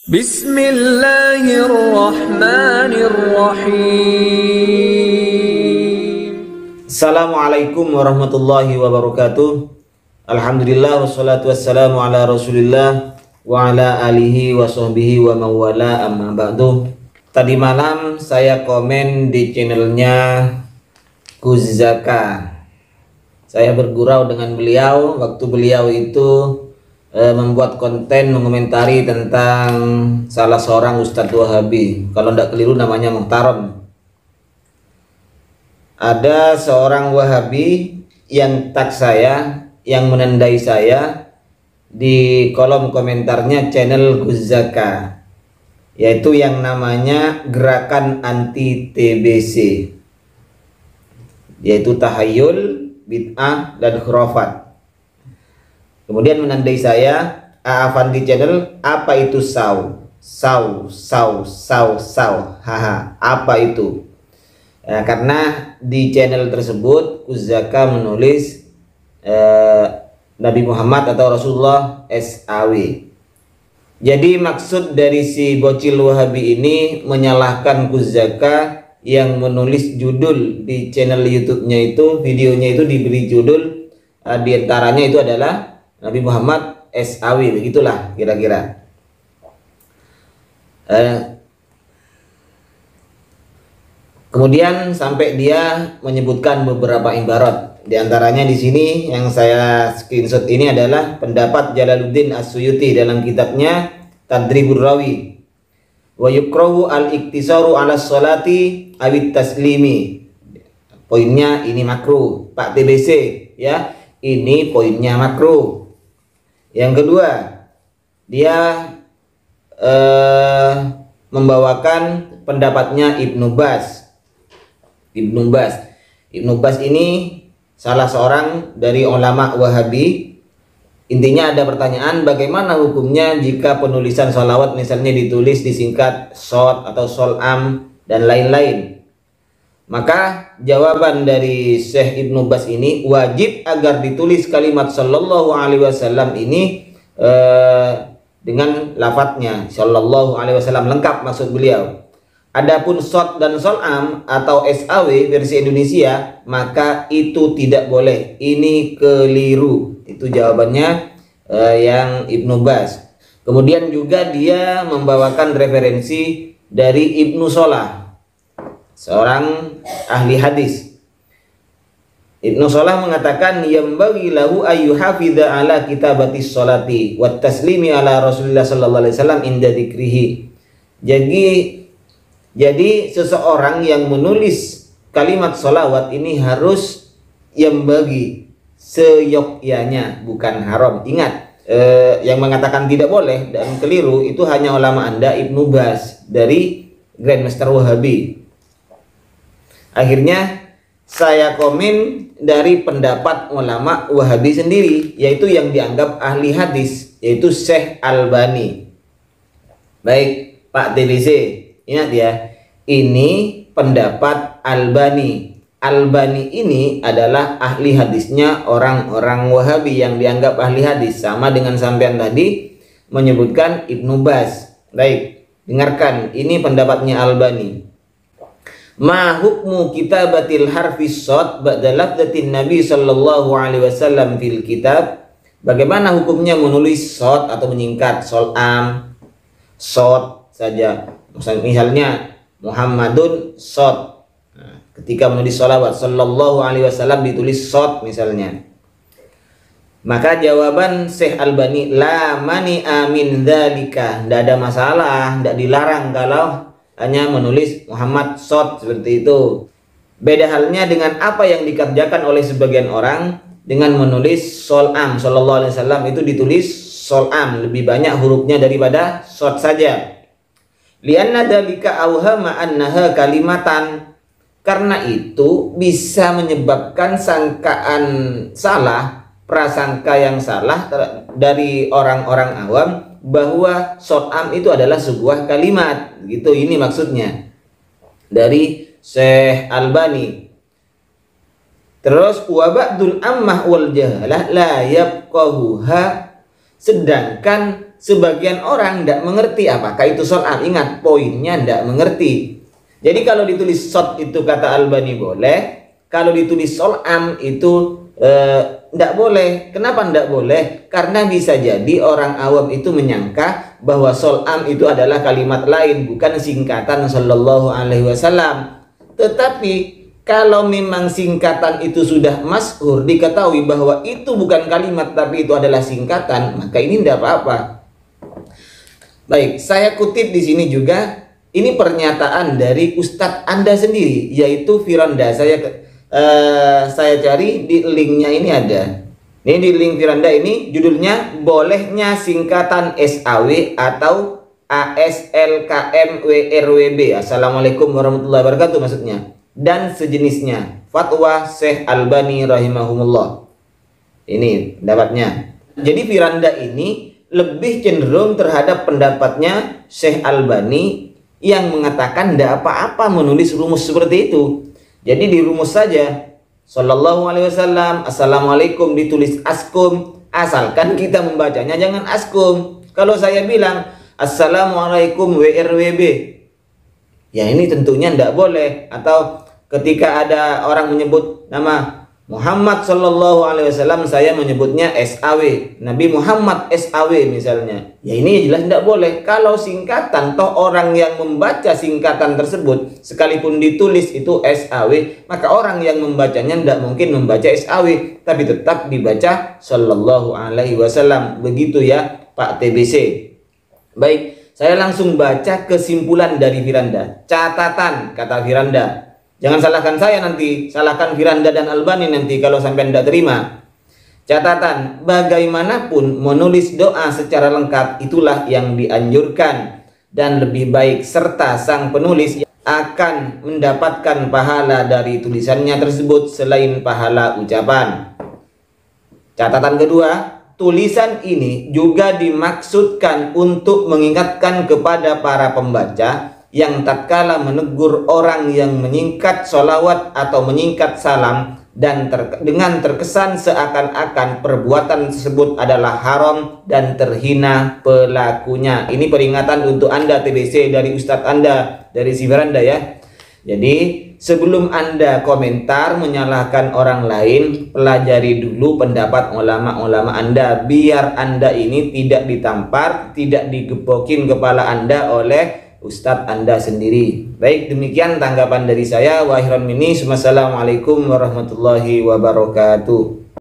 Bismillahirrahmanirrahim. Assalamualaikum warahmatullahi wabarakatuh. Alhamdulillah wassalatu wassalamu ala rasulillah wa ala alihi wa sahbihi wa mawala amma ba'du. Tadi malam saya komen di channelnya Kuzaka. Saya bergurau dengan beliau waktu beliau itu membuat konten mengomentari tentang salah seorang Ustadz Wahabi. Kalau tidak keliru namanya Muhtaram. Ada seorang Wahabi yang tag saya, yang menandai saya di kolom komentarnya channel Kuzaka, yaitu yang namanya Gerakan Anti TBC, yaitu tahayul, bid'ah, dan khurafat. Kemudian menandai saya, Afandi channel, apa itu saw? Haha, apa itu? Ya, karena di channel tersebut Kuzaka menulis Nabi Muhammad atau Rasulullah SAW. Jadi maksud dari si bocil Wahabi ini menyalahkan Kuzaka yang menulis judul di channel YouTube-nya itu, videonya itu diberi judul diantaranya itu adalah Nabi Muhammad SAW, begitulah kira-kira. Kemudian sampai dia menyebutkan beberapa ibarat. Di antaranya di sini yang saya screenshot ini adalah pendapat Jalaluddin As-Suyuti dalam kitabnya Tadribur Rawi. Wa yukrahu al-iktisaru ala sholati awit taslimi. Poinnya ini makruh, Pak TBC ya. Ini poinnya makruh. Yang kedua, dia membawakan pendapatnya Ibnu Baz. Ibnu Baz ini salah seorang dari ulama Wahabi. Intinya ada pertanyaan, bagaimana hukumnya jika penulisan sholawat misalnya ditulis disingkat shot atau sholam dan lain-lain. Maka jawaban dari Syekh Ibnu Baz ini, wajib agar ditulis kalimat sallallahu alaihi wasallam ini dengan lafadznya sallallahu alaihi wasallam lengkap maksud beliau. Adapun shot dan sholam atau SAW versi Indonesia, maka itu tidak boleh. Ini keliru. Itu jawabannya yang Ibnu Baz. Kemudian juga dia membawakan referensi dari Ibnu Sholah, seorang ahli hadis. Ibnu Sholah mengatakan yambaghi lahu ayyuhafidha ala kitabatis sholati wat taslimi ala Rasulillah sallallahu alaihi wasallam inda dzikrihi. Jadi seseorang yang menulis kalimat sholawat ini harus yambaghi, seyogyanya, bukan haram. Ingat, yang mengatakan tidak boleh dan keliru itu hanya ulama Anda Ibnu Baz dari Grandmaster Wahabi. Akhirnya saya komen dari pendapat ulama Wahabi sendiri, yaitu yang dianggap ahli hadis, yaitu Syekh Albani. Baik Pak TBC, ingat ya, ini pendapat Albani. Albani ini adalah ahli hadisnya orang-orang Wahabi yang dianggap ahli hadis, sama dengan sampean tadi menyebutkan Ibnu Baz. Baik, dengarkan, ini pendapatnya Albani. Ma hukmu kitabatil harfis shad ba'da lafzatin Nabi sallallahu alaihi wasallam fil kitab? Bagaimana hukumnya menulis shad atau menyingkat sholam, shad saja. Misalnya Muhammadun shad. Nah, ketika menulis sholawat sallallahu alaihi wasallam ditulis shad misalnya. Maka jawaban Syekh Albani, la mani amin dzalika, tidak ada masalah, tidak dilarang kalau hanya menulis Muhammad shad seperti itu. Beda halnya dengan apa yang dikerjakan oleh sebagian orang dengan menulis sholam, sallallahu alaihi wasallam itu ditulis sholam, lebih banyak hurufnya daripada shad saja. Lianna dzalika awhama annaha kalimatan, karena itu bisa menyebabkan sangkaan salah, prasangka yang salah dari orang-orang awam bahwa sholam itu adalah sebuah kalimat, gitu. Ini maksudnya dari Syekh Albani. Terus wa ba'dul ammah wal jahalah la yabqahuha, sedangkan sebagian orang tidak mengerti apakah itu sol'am. Ingat, poinnya tidak mengerti. Jadi kalau ditulis sod itu kata Albani boleh, kalau ditulis sol'am itu tidak boleh. Kenapa tidak boleh? Karena bisa jadi orang awam itu menyangka bahwa sol'am itu adalah kalimat lain, bukan singkatan sallallahu alaihi wasallam. Tetapi kalau memang singkatan itu sudah masyhur, diketahui bahwa itu bukan kalimat tapi itu adalah singkatan, maka ini tidak apa-apa. Baik, saya kutip di sini juga, ini pernyataan dari Ustadz Anda sendiri, yaitu Firanda. Saya cari di linknya, ini ada. Ini di link Firanda ini judulnya bolehnya singkatan SAW atau ASLKMWRWB. Assalamualaikum warahmatullahi wabarakatuh maksudnya. Dan sejenisnya, fatwa Syekh Albani rahimahumullah. Ini pendapatnya. Jadi Firanda ini lebih cenderung terhadap pendapatnya Syekh Albani yang mengatakan tidak apa-apa menulis rumus seperti itu. Jadi di rumus saja, sallallahu alaihi wasallam, assalamualaikum ditulis askum, asalkan kita membacanya jangan askum. Kalau saya bilang assalamualaikum WRWB, ya ini tentunya tidak boleh. Atau ketika ada orang menyebut nama Muhammad sallallahu alaihi wasallam, saya menyebutnya SAW, Nabi Muhammad SAW misalnya. Ya ini jelas tidak boleh. Kalau singkatan, toh orang yang membaca singkatan tersebut sekalipun ditulis itu SAW, maka orang yang membacanya tidak mungkin membaca SAW, tapi tetap dibaca sallallahu alaihi wasallam. Begitu ya Pak TBC. Baik, saya langsung baca kesimpulan dari Firanda. Catatan kata Firanda. Jangan salahkan saya nanti, salahkan Firanda dan Albani nanti kalau sampai tidak terima. Catatan, bagaimanapun menulis doa secara lengkap itulah yang dianjurkan dan lebih baik, serta sang penulis akan mendapatkan pahala dari tulisannya tersebut selain pahala ucapan. Catatan kedua, tulisan ini juga dimaksudkan untuk mengingatkan kepada para pembaca yang tatkala menegur orang yang menyingkat sholawat atau menyingkat salam dan dengan terkesan seakan-akan perbuatan tersebut adalah haram dan terhina pelakunya. Ini peringatan untuk Anda TBC dari Ustadz Anda, dari si Firanda ya. Jadi sebelum Anda komentar menyalahkan orang lain, pelajari dulu pendapat ulama-ulama Anda, biar Anda ini tidak ditampar, tidak digepokin kepala Anda oleh Ustadz Anda sendiri. Baik, demikian tanggapan dari saya. Wa khairan minni. Wassalamualaikum warahmatullahi wabarakatuh.